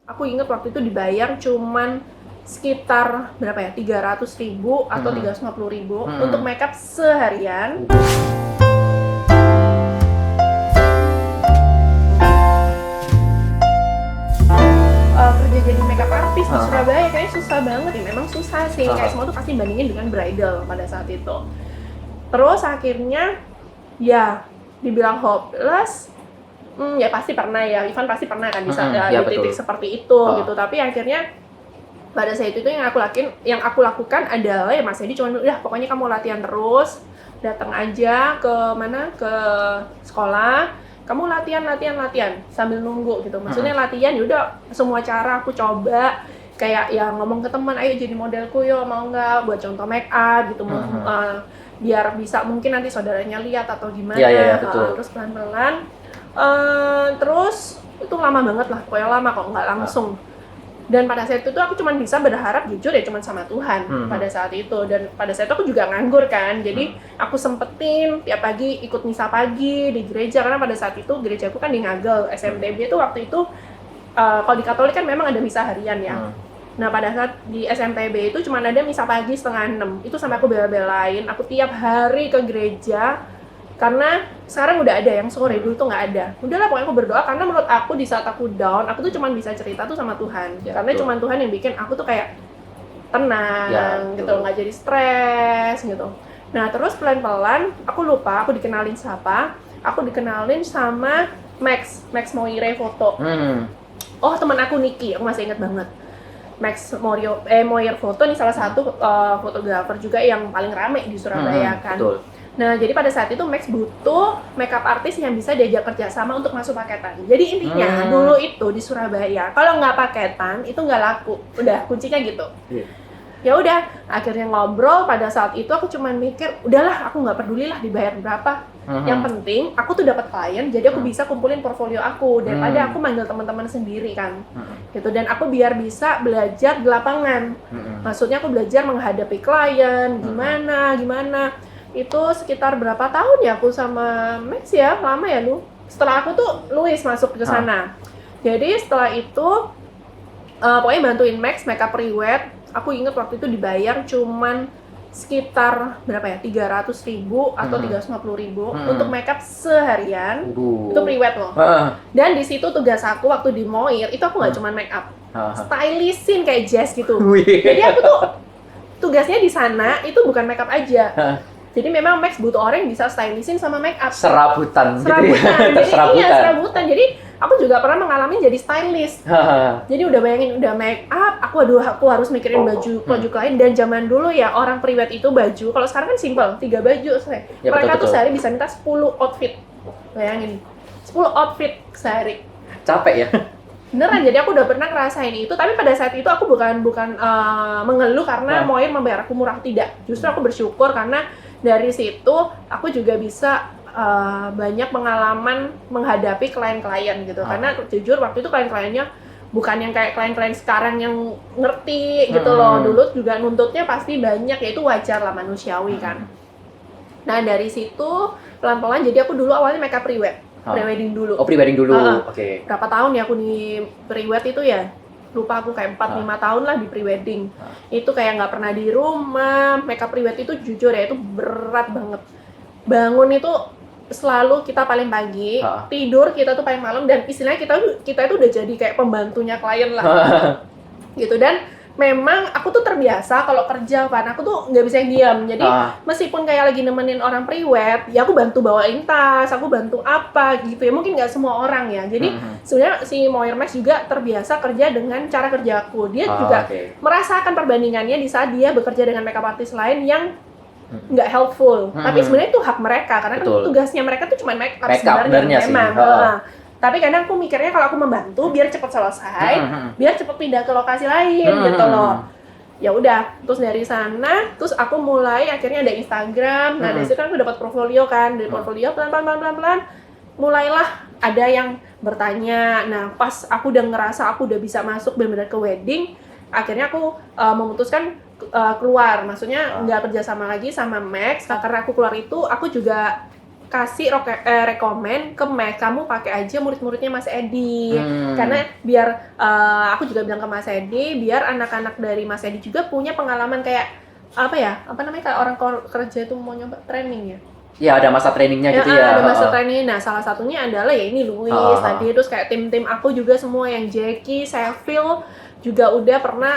Aku inget waktu itu dibayar cuman sekitar berapa ya, 300.000 atau 350.000 untuk makeup seharian. Kerja jadi makeup artist di Surabaya kayaknya susah banget ya, memang susah sih, kayak semua tuh pasti bandingin dengan bridal pada saat itu. Terus akhirnya ya dibilang hopeless, ya pasti pernah ya, Ivan pasti pernah kan di titik seperti itu gitu. Tapi akhirnya pada saat itu yang aku lakukan adalah ya Mas Edi cuma udah pokoknya kamu latihan terus, datang aja ke sekolah, kamu latihan sambil nunggu gitu. Maksudnya latihan ya udah semua cara aku coba, kayak ya ngomong ke teman, ayo jadi modelku yo, mau nggak buat contoh make up gitu. Biar bisa mungkin nanti saudaranya lihat atau gimana. Terus pelan-pelan terus itu lama banget lah, pokoknya lama kok, nggak langsung. Dan pada saat itu aku cuma bisa berharap jujur ya cuma sama Tuhan pada saat itu. Dan pada saat itu aku juga nganggur kan, jadi aku sempetin tiap pagi ikut misa pagi di gereja, karena pada saat itu gerejaku kan di Ngagel, SMTB itu waktu itu kalau di Katolik kan memang ada misa harian ya. Nah pada saat di SMTB itu cuma ada misa pagi 5:30, itu sampai aku bela-belain, aku tiap hari ke gereja. Karena sekarang udah ada yang sore, dulu tuh nggak ada. Udahlah pokoknya aku berdoa, karena menurut aku di saat aku down, aku tuh cuma bisa cerita tuh sama Tuhan. Ya, karena cuma Tuhan yang bikin aku tuh kayak tenang gitu, nggak jadi stres gitu. Nah terus pelan-pelan, aku lupa aku dikenalin siapa. Aku dikenalin sama Max Moire Foto. Oh teman aku Niki, aku masih ingat banget. Max Moire Foto ini salah satu fotografer juga yang paling rame di Surabaya kan. Betul. Nah, jadi pada saat itu Max butuh makeup artist yang bisa diajak kerjasama untuk masuk paketan. Jadi intinya dulu itu di Surabaya, kalau nggak paketan itu nggak laku. Udah kuncinya gitu. Ya udah, akhirnya ngobrol. Pada saat itu aku cuma mikir, udahlah aku nggak peduli lah dibayar berapa. Yang penting aku tuh dapat klien, jadi aku bisa kumpulin portfolio aku daripada aku manggil teman-teman sendiri kan. Gitu. Dan aku biar bisa belajar di lapangan. Maksudnya aku belajar menghadapi klien, gimana. Itu sekitar berapa tahun ya aku sama Max ya, lama ya lu. Setelah aku tuh Luis masuk ke sana. Jadi setelah itu pokoknya bantuin Max makeup pre-wed. Aku inget waktu itu dibayar cuman sekitar berapa ya, 300.000 atau 350.000 untuk makeup seharian. Itu pre-wed loh. Dan di situ tugas aku waktu di Moir itu aku nggak cuma makeup, stylistin kayak jazz gitu. Jadi aku tuh tugasnya di sana itu bukan makeup aja. Jadi memang Max butuh orang yang bisa stylistin sama make up. Serabutan. Jadi iya, serabutan. Jadi aku juga pernah mengalami jadi stylist. Jadi udah bayangin udah make up, aku harus mikirin baju klien. Dan zaman dulu ya orang prewed itu baju, kalau sekarang kan simple, 3 baju selesai. Ya, mereka betul. tuh sehari bisa minta 10 outfit. Bayangin, 10 outfit sehari. Capek ya? Beneran, jadi aku udah pernah ngerasain itu. Tapi pada saat itu aku bukan mengeluh karena Moir membayar aku murah, tidak. Justru aku bersyukur karena dari situ aku juga bisa banyak pengalaman menghadapi klien-klien gitu. Karena jujur waktu itu klien-kliennya bukan yang kayak klien-klien sekarang yang ngerti gitu loh. Dulu juga nuntutnya pasti banyak, ya itu wajar lah, manusiawi kan. Nah dari situ pelan-pelan, jadi aku dulu awalnya makeup pre-wed, pre-wedding dulu. Oh, pre-wedding dulu, oke. Berapa tahun ya aku di pre-wed itu ya? Lupa aku, kayak 4-5 tahun lah di pre-wedding. Itu kayak nggak pernah di rumah. Makeup pre-wed itu jujur ya, itu berat banget. Bangun itu selalu kita paling pagi, tidur kita tuh paling malam, dan istilahnya kita itu udah jadi kayak pembantunya klien lah. Gitu. Dan memang aku tuh terbiasa kalau kerja kan, aku tuh nggak bisa yang diam. Jadi meskipun kayak lagi nemenin orang pre-wed, ya aku bantu bawain tas, aku bantu apa gitu ya. Mungkin nggak semua orang ya. Jadi sebenarnya si Moir Max juga terbiasa kerja dengan cara kerjaku. Dia juga merasakan perbandingannya di saat dia bekerja dengan makeup artist lain yang nggak helpful. Tapi sebenarnya itu hak mereka, karena kan tugasnya mereka tuh cuma make up sebenarnya memang. Tapi kadang aku mikirnya kalau aku membantu biar cepat selesai, biar cepat pindah ke lokasi lain gitu loh. Ya udah, terus dari sana, terus aku mulai akhirnya ada Instagram. Nah dari situ kan aku dapat portfolio kan, dari portfolio pelan-pelan mulailah ada yang bertanya. Nah pas aku udah ngerasa aku udah bisa masuk benar-benar ke wedding, akhirnya aku memutuskan keluar. Maksudnya nggak kerja sama lagi sama Max, karena aku keluar itu aku juga rekomen ke Mac, kamu pakai aja murid-muridnya Mas Edi. Karena biar aku juga bilang ke Mas Edi, biar anak-anak dari Mas Edi juga punya pengalaman kayak apa namanya, kayak orang kerja itu mau nyoba training ya. Ya, ada masa trainingnya gitu ya. Ada masa training. Nah, salah satunya adalah ya ini Luis tadi, terus kayak tim-tim aku juga semua yang Jackie, Seville juga udah pernah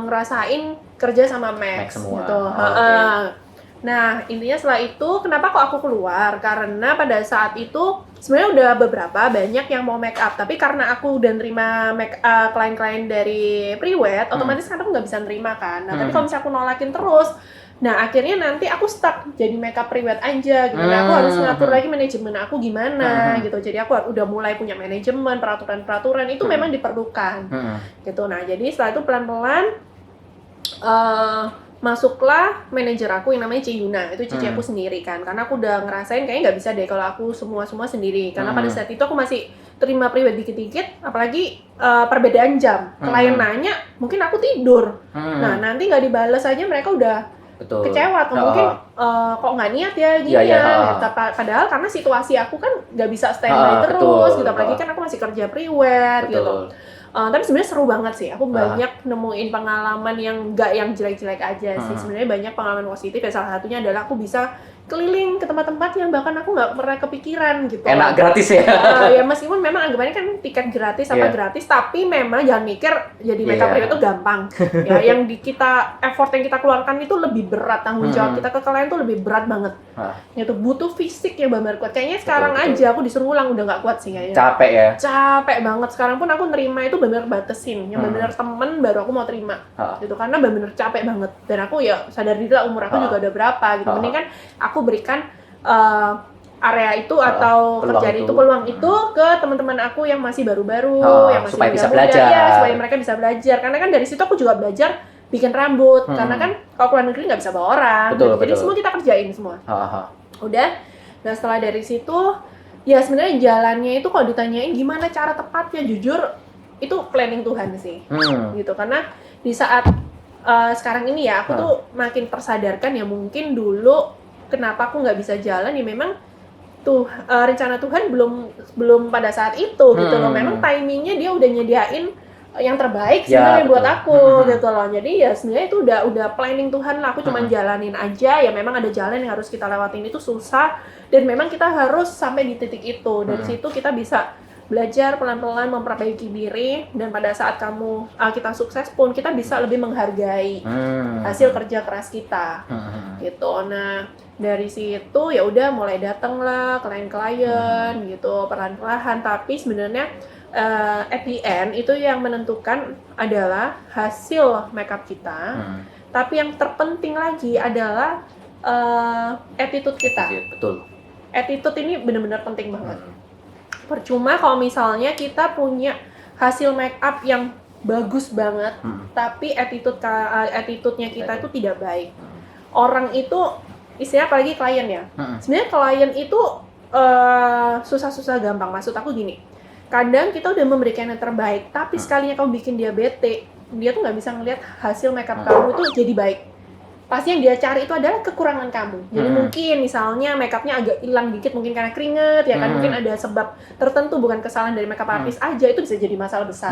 ngerasain kerja sama Max semua. gitu. Nah, intinya setelah itu kenapa kok aku keluar? Karena pada saat itu sebenarnya udah banyak yang mau make up, tapi karena aku udah nerima klien-klien dari Priwet, otomatis kan aku nggak bisa nerima kan. Nah, tapi kalau misalnya aku nolakin terus, nah akhirnya nanti aku stuck jadi makeup Priwet aja gitu. Nah, aku harus ngatur lagi manajemen aku gimana gitu. Jadi aku udah mulai punya manajemen, peraturan itu memang diperlukan gitu. Nah, jadi setelah itu pelan-pelan masuklah manajer aku yang namanya Ciyuna, itu cici aku sendiri kan, karena aku udah ngerasain kayaknya nggak bisa deh kalau aku semua sendiri, karena pada saat itu aku masih terima Priwet dikit-dikit, apalagi perbedaan jam, klien nanya, mungkin aku tidur, nah nanti nggak dibales aja mereka udah kecewa, atau mungkin kok nggak niat ya gini ya. Padahal karena situasi aku kan nggak bisa standby terus, gitu, apalagi kan aku masih kerja Priwet gitu. Tapi sebenarnya seru banget sih. Aku banyak nemuin pengalaman yang nggak yang jelek-jelek aja sih. Sebenarnya banyak pengalaman positif. Ya salah satunya adalah aku bisa keliling ke tempat-tempat yang bahkan aku nggak pernah kepikiran gitu. Enak, gratis ya? Ya meskipun memang anggapannya kan tiket gratis gratis, tapi memang jangan mikir jadi makeup Priwet itu gampang. Ya, yang effort yang kita keluarkan itu lebih berat, tanggung jawab kita ke klien tuh lebih berat banget. Itu butuh fisik yang benar kuat. Kayaknya sekarang aja aku disuruh ulang udah nggak kuat sih kayaknya. Capek ya? Capek banget. Sekarang pun aku nerima itu benar batasin. Yang benar temen baru aku mau terima. Gitu, karena benar capek banget. Dan aku ya sadar diri lah umur aku juga udah berapa gitu. Mending kan aku berikan area itu atau kerjaan itu, peluang itu ke teman-teman aku yang masih baru-baru, yang masih supaya bisa muda, belajar. ya, supaya mereka bisa belajar. Karena kan dari situ aku juga belajar bikin rambut. Karena kan kalau keluar negeri nggak bisa bawa orang. Jadi semua kita kerjain semua. Udah. Nah setelah dari situ, ya sebenarnya jalannya itu kalau ditanyain gimana cara tepatnya, jujur itu planning Tuhan sih. Gitu. Karena di saat sekarang ini ya aku tuh makin tersadarkan ya, mungkin dulu kenapa aku nggak bisa jalan ya memang tuh rencana Tuhan belum pada saat itu gitu loh. Memang timingnya dia udah nyediain yang terbaik sebenarnya buat aku gitu loh. Jadi ya sebenarnya itu udah planning Tuhan lah. Aku cuma jalanin aja. Ya memang ada jalan yang harus kita lewatin, itu susah dan memang kita harus sampai di titik itu. Dari situ kita bisa belajar pelan-pelan memperbaiki diri, dan pada saat kita sukses pun kita bisa lebih menghargai hasil kerja keras kita gitu. Nah dari situ ya udah mulai datang lah klien-klien gitu perlahan-lahan, tapi sebenarnya at the end itu yang menentukan adalah hasil makeup kita. Tapi yang terpenting lagi adalah attitude kita. Betul. Attitude ini benar-benar penting banget. Percuma kalau misalnya kita punya hasil make up yang bagus banget, tapi attitude-nya kita itu tidak baik. Orang itu, istilahnya apalagi klien ya, sebenarnya klien itu susah-susah gampang. Maksud aku gini, kadang kita udah memberikan yang terbaik, tapi sekalinya kamu bikin dia bete, dia tuh nggak bisa ngelihat hasil make up kamu itu jadi baik. Pasti yang dia cari itu adalah kekurangan kamu. Jadi mungkin misalnya makeupnya agak hilang dikit, mungkin karena keringet ya kan, mungkin ada sebab tertentu, bukan kesalahan dari makeup artist aja, itu bisa jadi masalah besar.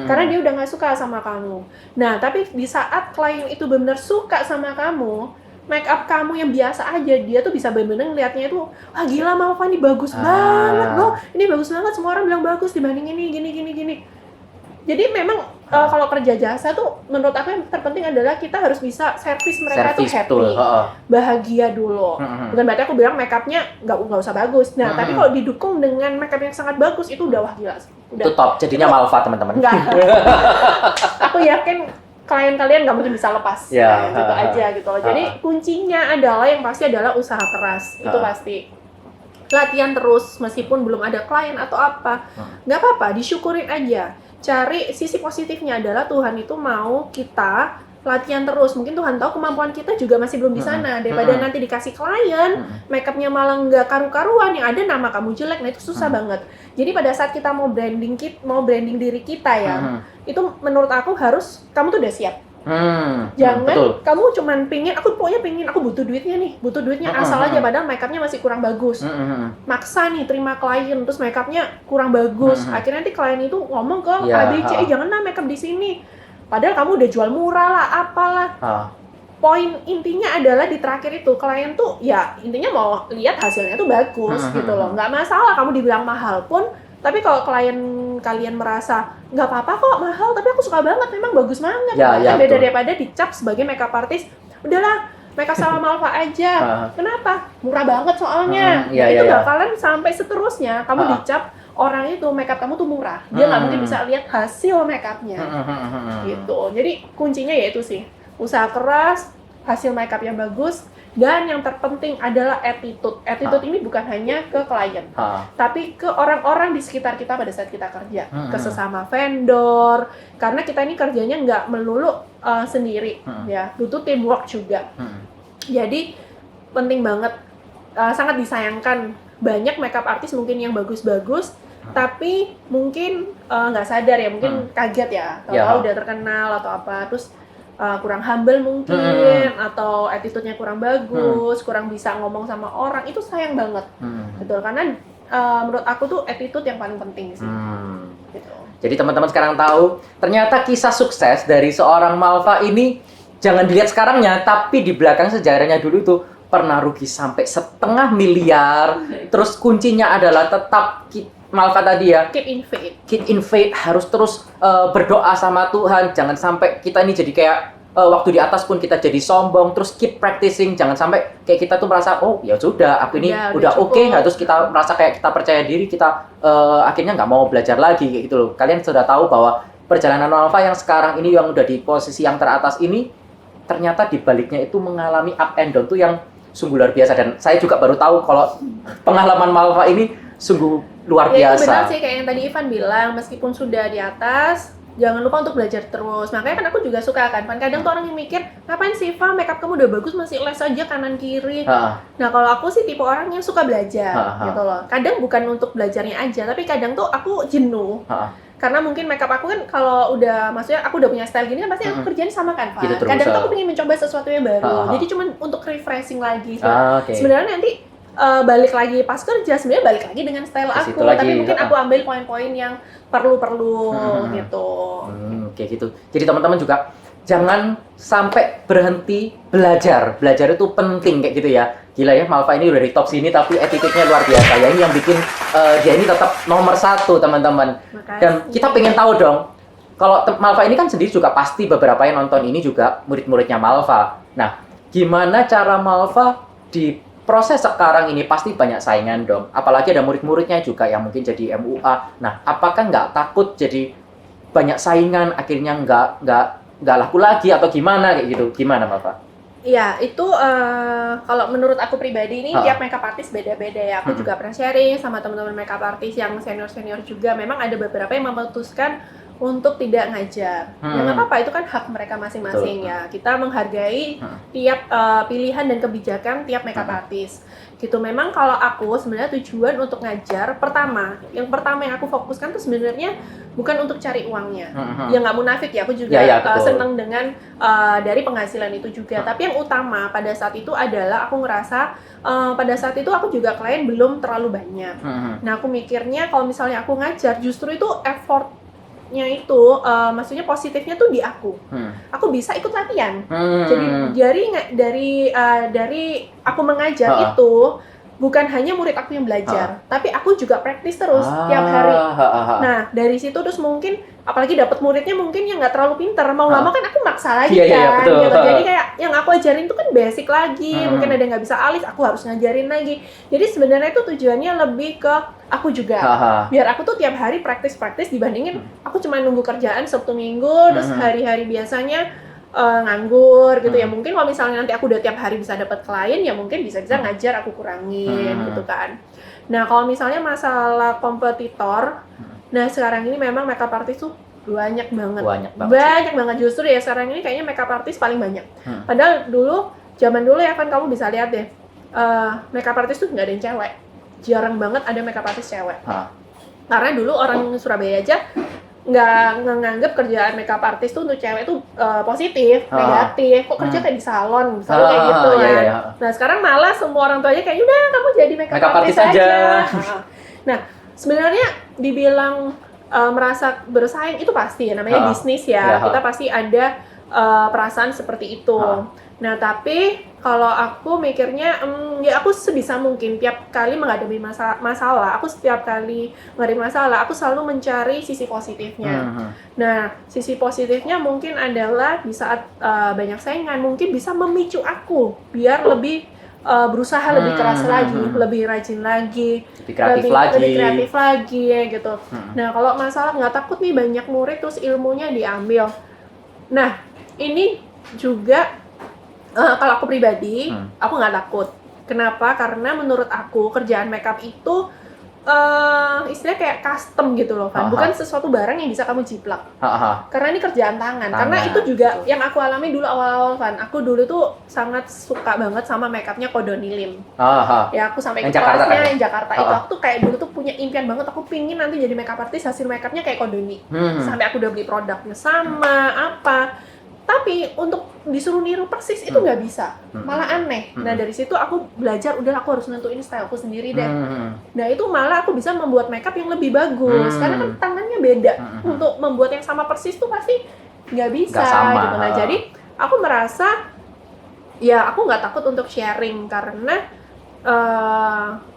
Karena dia udah nggak suka sama kamu. Nah, tapi di saat klien itu benar suka sama kamu, makeup kamu yang biasa aja, dia tuh bisa benar-benar ngeliatnya itu, wah gila Malva ini bagus banget loh, ini bagus banget, semua orang bilang bagus dibanding ini, gini. Jadi memang kalau kerja jasa tuh menurut aku yang terpenting adalah kita harus bisa servis mereka tuh happy, bahagia dulu. Bukan berarti aku bilang makeupnya nggak usah bagus. Nah, tapi kalau didukung dengan makeup yang sangat bagus itu udah wah gila. Udah. Itu top, jadinya Malva teman-teman. Enggak. Aku yakin klien kalian nggak mungkin bisa lepas. Ya, gitu aja gitu loh. Jadi kuncinya adalah yang pasti adalah usaha keras. Itu pasti. Latihan terus meskipun belum ada klien atau apa. Nggak apa-apa, disyukurin aja. Cari sisi positifnya adalah Tuhan itu mau kita latihan terus. Mungkin Tuhan tahu kemampuan kita juga masih belum di sana. Daripada nanti dikasih klien, makeupnya malah nggak karu-karuan, yang ada nama kamu jelek, nah itu susah banget. Jadi pada saat kita mau branding diri kita ya, itu menurut aku harus kamu tuh udah siap. Jangan betul. kamu cuman aku butuh duitnya nih, asal aja padahal makeupnya masih kurang bagus. Maksa nih terima klien terus makeupnya kurang bagus. Akhirnya nanti klien itu ngomong ke ABC, janganlah makeup di sini. Padahal kamu udah jual murah lah, apalah. Poin intinya adalah di terakhir itu klien tuh ya intinya mau lihat hasilnya tuh bagus gitu loh. Nggak masalah kamu dibilang mahal pun, tapi kalau klien kalian merasa nggak apa-apa kok mahal, tapi aku suka banget, memang bagus banget. Beda daripada dicap sebagai makeup artist, udahlah makeup sama Malva aja. Kenapa? Murah banget soalnya. Itu bakalan sampai seterusnya. Kamu dicap orang itu makeup kamu tuh murah. Dia nggak mungkin bisa lihat hasil makeupnya. Gitu. Jadi kuncinya ya itu sih. Usaha keras, hasil makeup yang bagus, dan yang terpenting adalah attitude. Attitude ini bukan hanya ke klien, tapi ke orang-orang di sekitar kita pada saat kita kerja, ke sesama vendor. Karena kita ini kerjanya nggak melulu sendiri, ya, butuh teamwork juga. Jadi penting banget, sangat disayangkan banyak makeup artist mungkin yang bagus-bagus, tapi mungkin nggak sadar ya, mungkin kaget ya, tahu udah terkenal atau apa, terus kurang humble mungkin, atau attitude-nya kurang bagus, kurang bisa ngomong sama orang, itu sayang banget. Betul, karena menurut aku tuh attitude yang paling penting sih. Gitu. Jadi teman-teman sekarang tahu, ternyata kisah sukses dari seorang Malva ini jangan dilihat sekarangnya, tapi di belakang sejarahnya dulu itu pernah rugi sampai 500 miliar. Terus kuncinya adalah tetap Malva tadi ya, keep in faith, harus terus berdoa sama Tuhan. Jangan sampai kita ini jadi kayak waktu di atas pun kita jadi sombong. Terus keep practicing, jangan sampai kayak kita tuh merasa oh ya sudah aku ini udah oke, terus kita merasa kayak kita percaya diri, kita akhirnya nggak mau belajar lagi kayak gitu loh. Kalian sudah tahu bahwa perjalanan Malva yang sekarang ini yang udah di posisi yang teratas ini, ternyata di baliknya itu mengalami up and down tuh yang sungguh luar biasa. Dan saya juga baru tahu kalau pengalaman Malva ini sungguh luar biasa. Ya itu benar sih, kayak yang tadi Ivan bilang, meskipun sudah di atas, jangan lupa untuk belajar terus. Makanya kan aku juga suka kan kadang tuh orang yang mikir, ngapain sih Ivan, makeup kamu udah bagus masih les aja kanan kiri. Nah kalau aku sih tipe orang yang suka belajar gitu loh. Kadang bukan untuk belajarnya aja, tapi kadang tuh aku jenuh. Karena mungkin makeup aku kan kalau udah, maksudnya aku udah punya style gini kan pasti aku kerjaan sama kan Pak. Gitu kadang tuh aku pengen mencoba sesuatu yang baru. Jadi cuma untuk refreshing lagi. Sebenarnya nanti balik lagi pas kerja, sebenarnya balik lagi dengan style aku, tapi mungkin aku ambil poin-poin yang perlu gitu. Kayak gitu. Jadi teman-teman juga jangan sampai berhenti belajar. Belajar itu penting kayak gitu ya. Gila ya, Malva ini udah di top sini tapi attitude-nya luar biasa. Ya ini yang bikin dia ini tetap nomor 1 teman-teman. Dan kita pengen tahu dong, kalau Malva ini kan sendiri juga pasti beberapa yang nonton ini juga murid-muridnya Malva. Nah, gimana cara Malva di proses sekarang ini, pasti banyak saingan dong. Apalagi ada murid-muridnya juga yang mungkin jadi MUA. Nah, apakah nggak takut jadi banyak saingan, akhirnya nggak laku lagi atau gimana kayak gitu? Gimana, Malva? Iya, itu kalau menurut aku pribadi ini tiap makeup artist beda-beda ya. Aku juga pernah sharing sama teman-teman makeup artist yang senior-senior juga. Memang ada beberapa yang memutuskan untuk tidak ngajar. Ya nggak apa-apa, itu kan hak mereka masing-masing ya. Kita menghargai tiap pilihan dan kebijakan tiap makeup artist. Gitu. Memang kalau aku sebenarnya tujuan untuk ngajar, yang pertama yang aku fokuskan tuh sebenarnya bukan untuk cari uangnya. Ya nggak munafik ya, aku juga senang dengan dari penghasilan itu juga. Tapi yang utama pada saat itu adalah aku ngerasa pada saat itu aku juga klien belum terlalu banyak. Nah aku mikirnya kalau misalnya aku ngajar, justru itu effortnya itu, maksudnya positifnya tuh di aku. Aku bisa ikut latihan. Jadi dari aku mengajar itu bukan hanya murid aku yang belajar, tapi aku juga praktis terus tiap hari. Nah dari situ terus mungkin apalagi dapat muridnya mungkin yang nggak terlalu pintar, mau nggak mau kan aku maksa lagi kan. Gitu. Jadi kayak yang aku ajarin itu kan basic lagi, mungkin ada yang nggak bisa alis, aku harus ngajarin lagi. Jadi sebenarnya itu tujuannya lebih ke aku juga, biar aku tuh tiap hari praktis dibandingin aku cuma nunggu kerjaan Sabtu Minggu, terus hari-hari biasanya nganggur gitu ya. Mungkin kalau misalnya nanti aku udah tiap hari bisa dapat klien, ya mungkin bisa-bisa ngajar aku kurangin gitu kan. Nah kalau misalnya masalah kompetitor, nah sekarang ini memang makeup artist tuh banyak banget justru ya. Sekarang ini kayaknya makeup artist paling banyak. Padahal zaman dulu ya kan, kamu bisa lihat deh, makeup artist tuh nggak ada yang cewek, jarang banget ada makeup artist cewek. Karena dulu orang Surabaya aja nggak nganggap kerjaan makeup artist tuh untuk cewek tuh positif, negatif. Kok kerja kayak di salon, misalnya kayak gitu kan. Iya, iya. Nah sekarang malah semua orang tuanya kayak udah kamu jadi makeup artist aja. Nah sebenarnya dibilang merasa bersaing itu pasti ya, namanya bisnis ya. Kita pasti ada perasaan seperti itu. Nah tapi kalau aku mikirnya, ya aku sebisa mungkin tiap kali menghadapi masalah, aku setiap kali menghadapi masalah, aku selalu mencari sisi positifnya. Nah, sisi positifnya mungkin adalah di saat banyak saingan, mungkin bisa memicu aku biar lebih berusaha lebih keras lagi, lebih rajin lagi, lebih kreatif lagi ya gitu. Nah, kalau masalah nggak takut nih banyak murid terus ilmunya diambil. Nah, ini juga kalau aku pribadi, aku nggak takut. Kenapa? Karena menurut aku kerjaan makeup itu istilahnya kayak custom gitu loh, Van. Bukan sesuatu barang yang bisa kamu jiplak. Karena ini kerjaan tangan. Karena itu juga yang aku alami dulu awal-awal, Van. Aku dulu tuh sangat suka banget sama makeupnya Kodoni Lim. Ya aku sampai ke kelasnya yang Jakarta itu. Aku tuh kayak dulu tuh punya impian banget. Aku pingin nanti jadi makeup artist hasil makeupnya kayak Kodoni. Sampai aku udah beli produknya sama apa. Tapi untuk disuruh niru persis itu nggak bisa, malah aneh. Nah dari situ aku belajar, udah aku harus nentuin style aku sendiri deh. Nah itu malah aku bisa membuat makeup yang lebih bagus, karena kan tangannya beda. Untuk membuat yang sama persis tuh pasti nggak bisa gitu. Nah jadi aku merasa ya aku nggak takut untuk sharing karena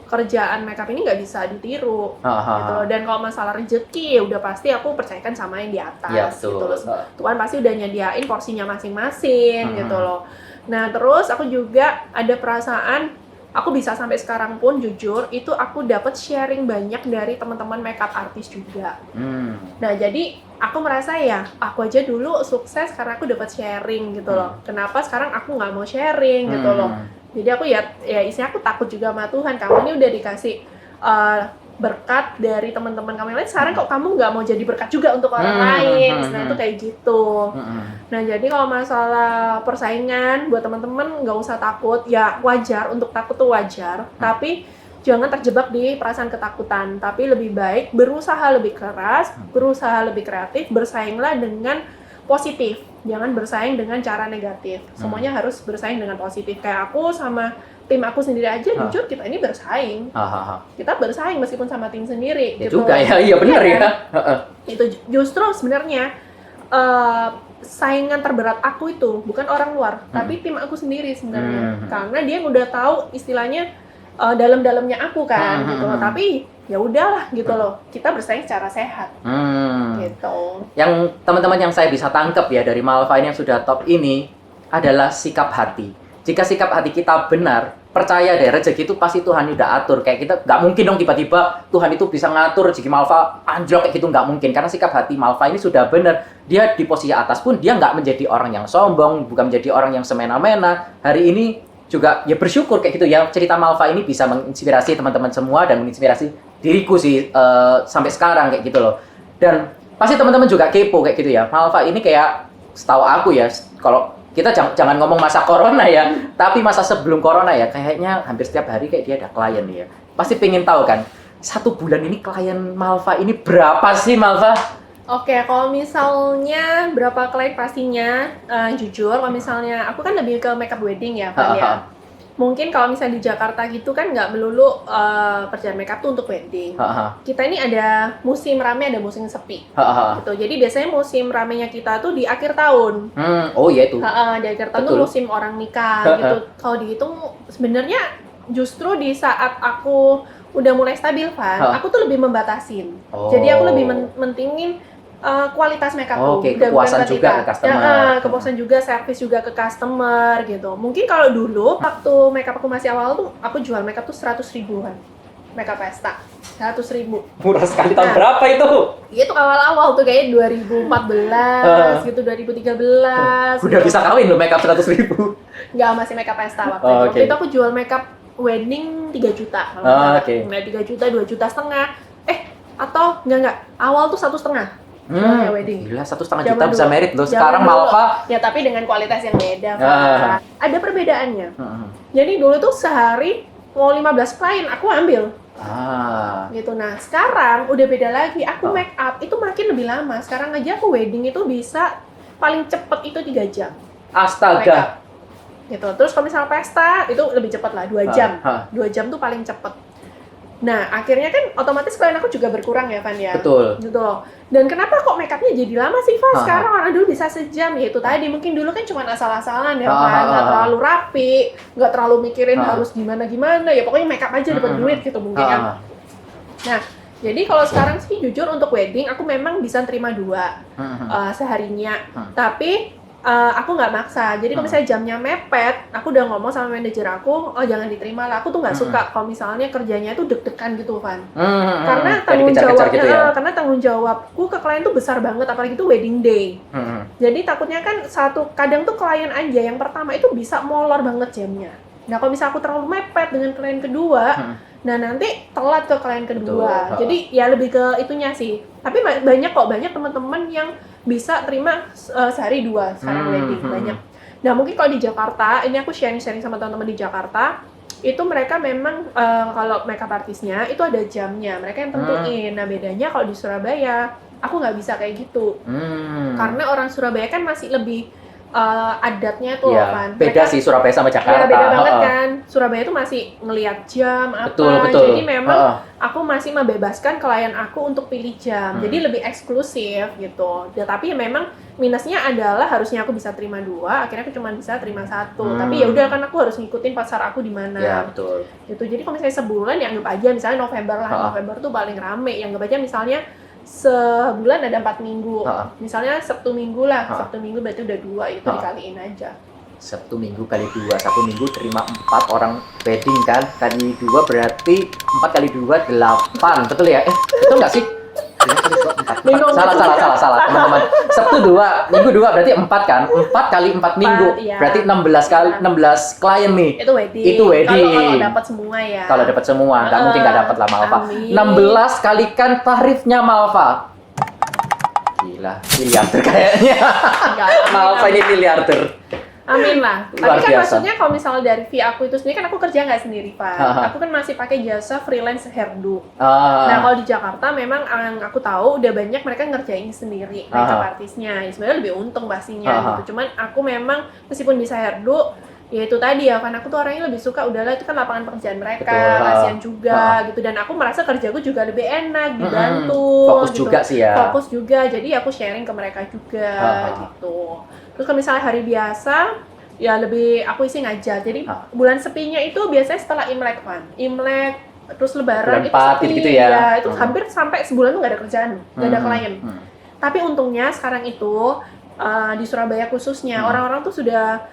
kerjaan makeup ini nggak bisa ditiru gitu. Dan kalau masalah rezeki ya udah pasti aku percayakan sama yang di atas gitu loh. Tuhan pasti udah nyediain porsinya masing-masing gitu loh. Nah terus aku juga ada perasaan aku bisa sampai sekarang pun jujur itu aku dapat sharing banyak dari teman-teman makeup artist juga. Nah jadi aku merasa ya aku aja dulu sukses karena aku dapat sharing gitu loh. Kenapa sekarang aku nggak mau sharing gitu loh. Jadi aku ya isinya aku takut juga sama Tuhan, kamu ini udah dikasih berkat dari teman-teman kamu yang lain, sekarang kok kamu nggak mau jadi berkat juga untuk orang lain, istilah itu kayak gitu. Nah jadi kalau masalah persaingan buat teman-teman nggak usah takut, ya wajar untuk takut tuh wajar, tapi jangan terjebak di perasaan ketakutan, tapi lebih baik berusaha lebih keras, berusaha lebih kreatif, bersainglah dengan positif, jangan bersaing dengan cara negatif. Semuanya harus bersaing dengan positif. Kayak aku sama tim aku sendiri aja, jujur kita ini bersaing. Kita bersaing meskipun sama tim sendiri. Ya gitu. juga ya, iya benar ya. Itu justru sebenarnya saingan terberat aku itu bukan orang luar, tapi tim aku sendiri sebenarnya. Karena dia udah tahu istilahnya dalam-dalamnya aku kan, gitu. Tapi ya udahlah gitu loh, kita bersaing secara sehat. Gitu. Yang teman-teman yang saya bisa tangkap ya dari Malva ini yang sudah top ini adalah sikap hati. Jika sikap hati kita benar, percaya deh rezeki itu pasti Tuhan udah atur. Kayak kita nggak mungkin dong tiba-tiba Tuhan itu bisa ngatur rezeki Malva anjlok kayak gitu, nggak mungkin. Karena sikap hati Malva ini sudah benar. Dia di posisi atas pun dia nggak menjadi orang yang sombong, bukan menjadi orang yang semena-mena. Hari ini juga ya bersyukur kayak gitu ya, cerita Malva ini bisa menginspirasi teman-teman semua dan menginspirasi diriku sih sampai sekarang kayak gitu loh. Dan pasti teman-teman juga kepo kayak gitu ya, Malva ini kayak setahu aku ya, kalau kita jangan ngomong masa corona ya, tapi masa sebelum corona ya, kayaknya hampir setiap hari kayak dia ada klien ya. Pasti pengen tahu kan, 1 bulan ini klien Malva ini berapa sih Malva? Oke, kalau misalnya berapa klien pastinya, jujur, kalau misalnya aku kan lebih ke makeup wedding ya, Pak ya. Mungkin kalau misalnya di Jakarta gitu kan nggak melulu perjalanan makeup tuh untuk wedding. Kita ini ada musim rame, ada musim sepi. Gitu. Jadi biasanya musim ramenya kita tuh di akhir tahun. Oh iya itu. Di akhir tahun tuh musim orang nikah gitu. Kalau dihitung sebenarnya justru di saat aku udah mulai stabil, Van, aku tuh lebih membatasin. Jadi aku lebih mentingin kualitas makeup kepuasan juga ke customer. Kepuasan juga, service juga ke customer gitu. Mungkin kalau dulu waktu makeup aku masih awal tuh aku jual makeup tuh 100 ribuan. Makeup pesta 100 ribu. Murah sekali. Tahun berapa itu? Itu awal-awal tuh kayaknya 2014 gitu, 2013. Udah gitu. Bisa kawin loh makeup 100 ribu. Enggak, masih makeup pesta waktu itu. Waktu itu aku jual makeup wedding 3 juta. Nah, 3 juta, 2 juta setengah. Atau enggak. Awal tuh 1,5. Wedding. Gila, 1,5 juta bisa merit loh. Sekarang Malva. Ya tapi dengan kualitas yang beda, Pak. Ada perbedaannya. Jadi dulu tuh sehari mau 15 klien aku ambil. Gitu. Nah, sekarang udah beda lagi. Aku make up itu makin lebih lama. Sekarang aja aku wedding itu bisa paling cepet itu 3 jam. Astaga. Gitu. Terus kalau misalnya pesta itu lebih cepat lah, 2 jam. 2 jam tuh paling cepet. Nah, akhirnya kan otomatis klien aku juga berkurang ya, Van ya. Betul. Gitu loh. Dan kenapa kok make upnya jadi lama sih, Van? Sekarang orang dulu bisa sejam. Ya itu tadi, mungkin dulu kan cuma asal-asalan ya, Van. Nggak terlalu rapi, nggak terlalu mikirin harus gimana-gimana. Ya pokoknya make up aja dapat duit gitu mungkin kan. Nah, jadi kalau sekarang sih jujur untuk wedding, aku memang bisa terima 2 seharinya. Tapi aku nggak maksa. Jadi kalau misalnya jamnya mepet, aku udah ngomong sama manajer aku, oh jangan diterima lah. Aku tuh nggak suka kalau misalnya kerjanya itu deg-degan gitu, Van. Karena tanggung jawabnya, gitu ya? karena tanggung jawabku ke klien tuh besar banget, apalagi itu wedding day. Jadi takutnya kan kadang tuh klien aja yang pertama itu bisa molor banget jamnya. Nah kalau misalnya aku terlalu mepet dengan klien kedua, nah nanti telat ke klien kedua. Betul. Jadi ya lebih ke itunya sih. Tapi banyak teman-teman yang bisa terima sehari 2 sekarang wedding, banyak. Nah mungkin kalau di Jakarta, ini aku sharing-sharing sama teman-teman di Jakarta, itu mereka memang kalau makeup artisnya itu ada jamnya, mereka yang tentuin. Nah bedanya kalau di Surabaya, aku nggak bisa kayak gitu. Karena orang Surabaya kan masih lebih adatnya tuh kan. Beda sih Surabaya sama Jakarta. Ya, beda banget kan. Surabaya tuh masih ngelihat jam apa. Betul. Jadi memang aku masih membebaskan klien aku untuk pilih jam. Jadi lebih eksklusif gitu. Ya, tapi memang minusnya adalah harusnya aku bisa terima 2, akhirnya aku cuma bisa terima 1. Tapi ya udah kan aku harus ngikutin pasar aku di mana. Ya, betul. Gitu. Jadi kalau misalnya sebulan ya anggap aja misalnya November lah. November tuh paling rame. Yang anggap aja misalnya sebulan ada 4 minggu, misalnya Sabtu Minggu lah, Sabtu Minggu berarti udah 2, itu dikaliin aja. Sabtu Minggu kali 2, Sabtu Minggu terima 4 orang wedding kan, kali 2 berarti 4 kali 2 8, betul ya? Betul nggak sih? Salah teman-teman. Sabtu 2, Minggu 2 berarti 4 kan? 4 kali 4 minggu, berarti 16 klien nih. Itu wedding. Kalau dapat semua ya. Kalau dapat semua, nggak mungkin nggak dapat lah Malva. 16 kalikan tarifnya Malva. Gila, miliarder kayaknya. Malva ini miliarder. Amin lah. Luar Tapi kan biasa. maksudnya kalau misalnya dari fee aku itu sendiri kan aku kerja nggak sendiri, Pak. Aku kan masih pakai jasa freelance hairdo. Nah kalau di Jakarta memang yang aku tahu udah banyak mereka ngerjain sendiri makeup artisnya. Ya, sebenarnya lebih untung pastinya gitu. Cuman aku memang meskipun bisa hairdo, ya itu tadi ya, karena aku tuh orangnya lebih suka udahlah itu kan lapangan pekerjaan mereka, kasihan juga gitu. Dan aku merasa kerjaku juga lebih enak, dibantu. Fokus gitu. juga sih ya. Fokus juga, jadi aku sharing ke mereka juga gitu. Terus kalau misalnya hari biasa, ya lebih aku isi ngajar. Jadi bulan sepinya itu biasanya setelah Imlek, Van. Imlek, terus Lebaran bulan itu sepi. gitu ya. Itu hampir sampai sebulan tuh nggak ada kerjaan, nggak ada klien. Tapi untungnya sekarang itu di Surabaya khususnya orang-orang tuh sudah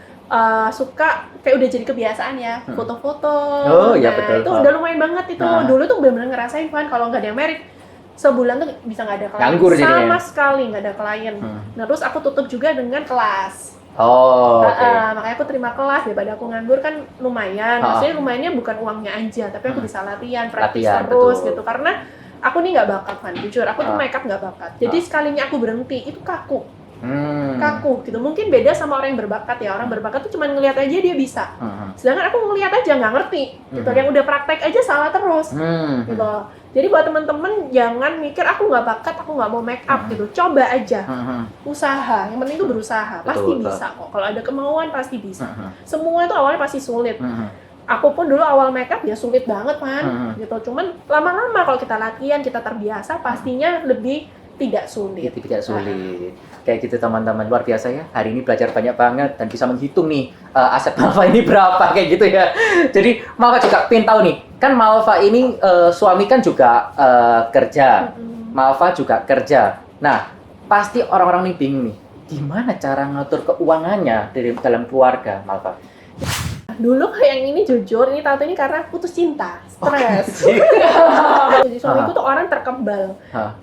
suka kayak udah jadi kebiasaan ya foto-foto. Oh iya betul. Itu udah lumayan banget itu. Dulu tuh benar-benar ngerasain, Van, kalau nggak ada yang merit sebulan tuh bisa nggak ada klien, nganggur sama jadinya. Sekali nggak ada klien. Nah terus aku tutup juga dengan kelas. Makanya aku terima kelas daripada aku nganggur kan lumayan. Maksudnya lumayannya bukan uangnya aja, tapi aku bisa latihan, praktis terus betul. gitu. Karena aku nih nggak bakat, Van, jujur. Aku tuh makeup nggak bakat. Jadi sekalinya aku berhenti itu kaku. Kaku gitu. Mungkin beda sama orang yang berbakat ya. Orang berbakat tuh cuma ngelihat aja dia bisa. Sedangkan aku ngelihat aja nggak ngerti. Gitu. Yang udah praktek aja salah terus. Gitu. Jadi buat temen-temen jangan mikir aku nggak bakat, aku nggak mau make up gitu. Coba aja. Usaha. Yang penting tuh berusaha. Pasti bisa kok. Kalau ada kemauan pasti bisa. Semua itu awalnya pasti sulit. Aku pun dulu awal make up ya sulit banget, kan. Gitu. Cuman lama-lama kalau kita latihan, kita terbiasa, pastinya lebih tidak sulit. Tidak sulit. Kayak gitu teman-teman, luar biasa ya. Hari ini belajar banyak banget dan bisa menghitung nih aset Malva ini berapa kayak gitu ya. Jadi Malva juga pengen tahu nih, kan Malva ini suami kan juga kerja. Malva juga kerja. Nah, pasti orang-orang nih bingung nih, gimana cara ngatur keuangannya dari dalam keluarga, Malva? Dulu yang ini jujur, ini tahu ini karena putus cinta, stres. Jadi suamiku tuh orang terkebal.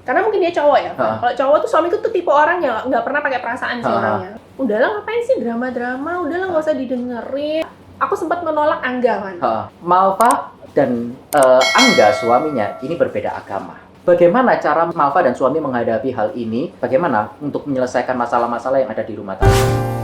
Karena mungkin dia cowok ya. Kalau cowok tuh suamiku tuh tipe orang yang nggak pernah pakai perasaan sih orangnya. Udahlah ngapain sih drama-drama, udahlah nggak usah didengerin. Aku sempat menolak Angga, kan. Malva dan Angga suaminya ini berbeda agama. Bagaimana cara Malva dan suami menghadapi hal ini? Bagaimana untuk menyelesaikan masalah-masalah yang ada di rumah tangga?